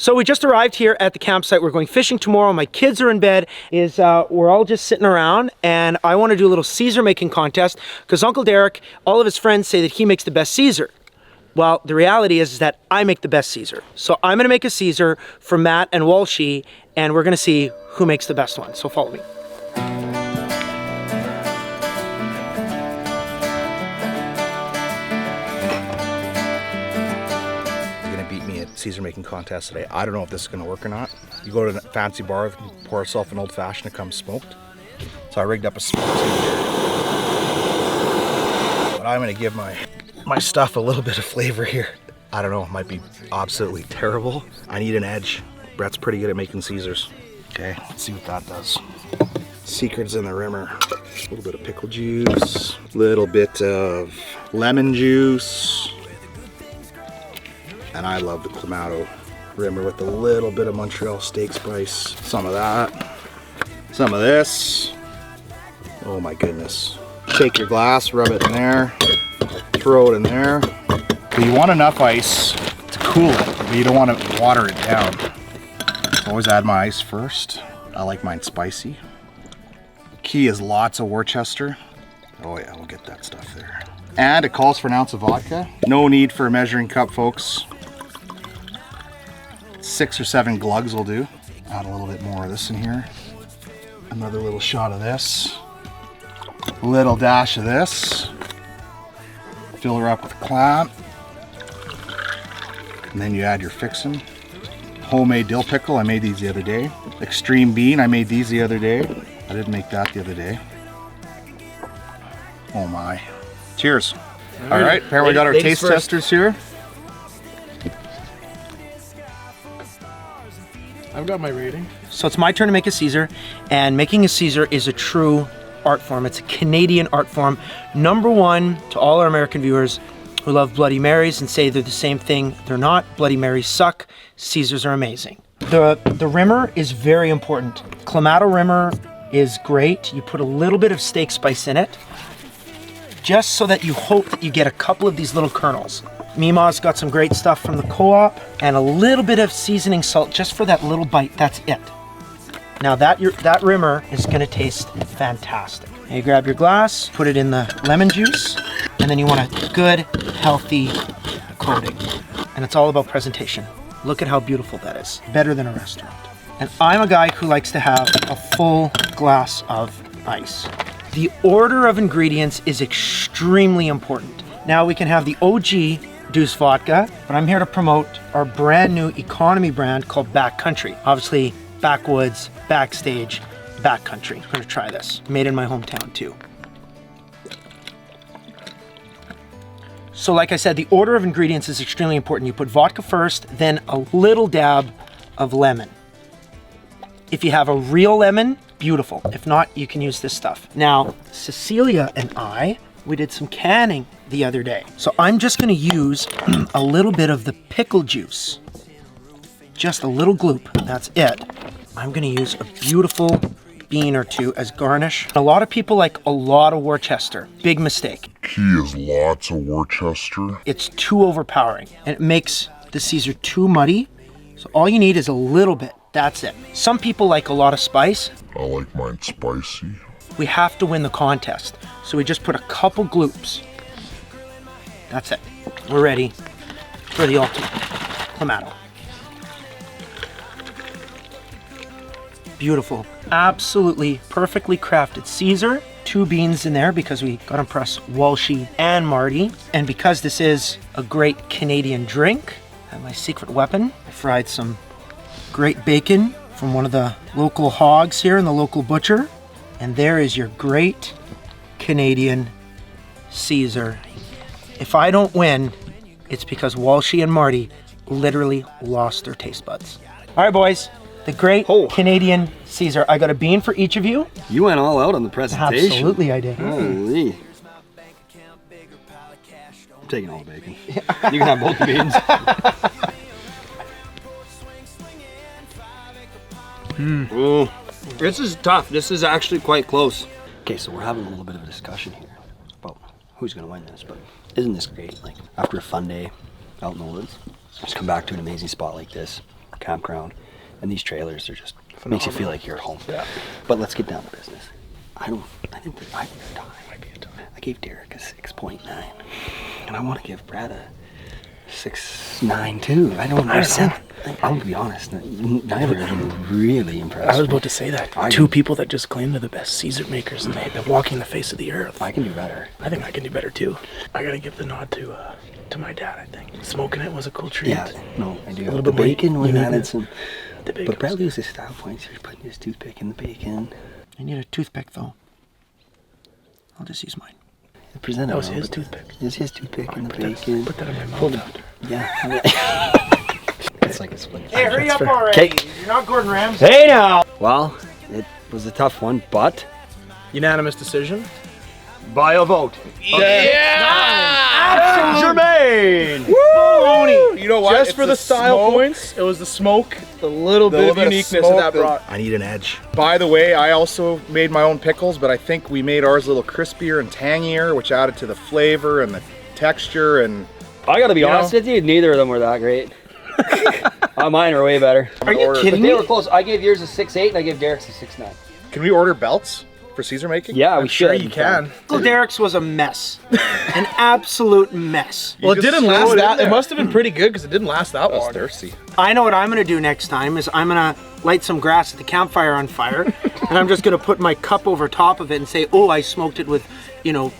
So we just arrived here at the campsite. We're going fishing tomorrow. My kids are in bed. We're all just sitting around, and I want to do a little Caesar making contest because Uncle Derek, all of his friends say that he makes the best Caesar. Well, the reality is that I make the best Caesar. So I'm going to make a Caesar for Matt and Walshy, and we're going to see who makes the best one. So follow me. Caesar making contest today. I don't know if this is going to work or not. You go to a fancy bar, pour yourself an old fashioned that comes smoked. So I rigged up a smoked here. But I'm going to give my stuff a little bit of flavor here. I don't know, it might be absolutely terrible. I need an edge. Brett's pretty good at making Caesars. Okay, let's see what that does. Secret's in the rimmer. A little bit of pickle juice, a little bit of lemon juice. And I love the Clamato rimmer with a little bit of Montreal steak spice. Some of that. Some of this. Oh my goodness. Shake your glass, rub it in there. Throw it in there. But you want enough ice to cool it, but you don't want to water it down. Always add my ice first. I like mine spicy. Key is lots of Worcester. Oh yeah, we'll get that stuff there. And it calls for an ounce of vodka. No need for a measuring cup, folks. 6 or 7 glugs will do. Add a little bit more of this in here. Another little shot of this. A little dash of this. Fill her up with clam. And then you add your fixin'. Homemade dill pickle, I made these the other day. Extreme bean, I made these the other day. I didn't make that the other day. Oh my. Cheers. All right, apparently we got our taste testers here. I've got my rating. So it's my turn to make a Caesar, and making a Caesar is a true art form. It's a Canadian art form. #1 to all our American viewers who love Bloody Marys and say they're the same thing. They're not. Bloody Marys suck. Caesars are amazing. The rimmer is very important. Clamato rimmer is great. You put a little bit of steak spice in it, just so that you hope that you get a couple of these little kernels. Mima's got some great stuff from the co-op, and a little bit of seasoning salt just for that little bite. That's it. Now that rimmer is gonna taste fantastic. Now you grab your glass, put it in the lemon juice, and then you want a good, healthy coating. And it's all about presentation. Look at how beautiful that is. Better than a restaurant. And I'm a guy who likes to have a full glass of ice. The order of ingredients is extremely important. Now we can have the OG Deuce Vodka, but I'm here to promote our brand new economy brand called Backcountry. Obviously, backwoods, backstage, backcountry. I'm gonna try this. Made in my hometown too. So like I said, the order of ingredients is extremely important. You put vodka first, then a little dab of lemon. If you have a real lemon, beautiful. If not, you can use this stuff. Now, Cecilia and I, we did some canning the other day. So I'm just gonna use a little bit of the pickle juice. Just a little gloop, that's it. I'm gonna use a beautiful bean or two as garnish. A lot of people like a lot of Worcester. Big mistake. Key is lots of Worcester. It's too overpowering and it makes the Caesar too muddy. So all you need is a little bit, that's it. Some people like a lot of spice. I like mine spicy. We have to win the contest. So we just put a couple gloops. That's it. We're ready for the ultimate Clamato. Beautiful. Absolutely perfectly crafted Caesar. 2 beans in there because we got to impress Walshy and Marty. And because this is a great Canadian drink, I have my secret weapon. I fried some great bacon from one of the local hogs here in the local butcher. And there is your great Canadian Caesar. If I don't win, it's because Walshy and Marty literally lost their taste buds. All right, boys, the great Canadian Caesar. I got a bean for each of you. You went all out on the presentation. Absolutely, I did. Holy. I'm taking all the bacon. You can have both the beans. Ooh. This is tough. This is actually quite close. Okay, so we're having a little bit of a discussion here about who's going to win this, but isn't this great? Like, after a fun day out in the woods, just come back to an amazing spot like this, campground, and these trailers are just makes you feel like you're at home. Yeah. But let's get down to business. I think the tie might be a tie. I gave Derek a 6.9, and I want to give Brett a 6.9 too. I don't understand. I'm gonna be honest. Neither of them are really impressed. I was about to say that. Two people that just claim they're the best Caesar makers, and they're walking the face of the earth. I can do better. I think I can do better too. I gotta give the nod to my dad. I think smoking it was a cool treat. Yeah, no, I do. A little The bit more bacon was unique. added some. The bacon. But Brett loses style points. He's putting his toothpick in the bacon. I need a toothpick though. I'll just use mine. Present That was it, his but toothpick. It's his toothpick in the Put that- bacon. Put that in my mouth after. Yeah. It's like a split. Hey, hurry up fair. already! Okay. You're not Gordon Ramsay. Hey now! Well, it was a tough one, but Unanimous decision. by a vote. Jermaine! You know what? Just It's for the style smoke, points, it was the smoke, the little the bit of little uniqueness smoke that brought. I need an edge. By the way, I also made my own pickles, but I think we made ours a little crispier and tangier, which added to the flavor and the texture. And I gotta be You honest know? with you, neither of them were that great. Mine are way better. Are you But kidding they me? were close. I gave yours a 6.8 and I gave Derek's a 6.9. can we order belts for Caesar making? Yeah, we Sure, should. you can. Uncle Derek's was a mess. An absolute mess. Well, it just didn't throw last it in that. It there. must have been pretty good because it didn't last that I was long. thirsty. I know what I'm gonna do next time is I'm gonna light some grass at the campfire on fire, and I'm just gonna put my cup over top of it and say, oh, I smoked it with,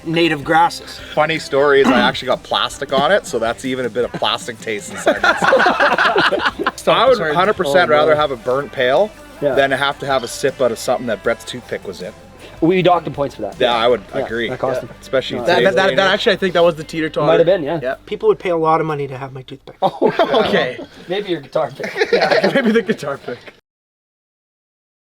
native grasses. Funny story is I actually got plastic on it, so that's even a bit of plastic taste inside. I would 100% rather have a burnt pail Yeah. than to have a sip out of something that Brett's toothpick was in. We docked him points for that. Yeah, I would agree. that cost him. Especially No, today's day and age. Actually, I think that was the teeter totter. Might have been, yeah. Yeah. People would pay a lot of money to have my toothpick. Okay. Maybe your guitar pick. Maybe the guitar pick.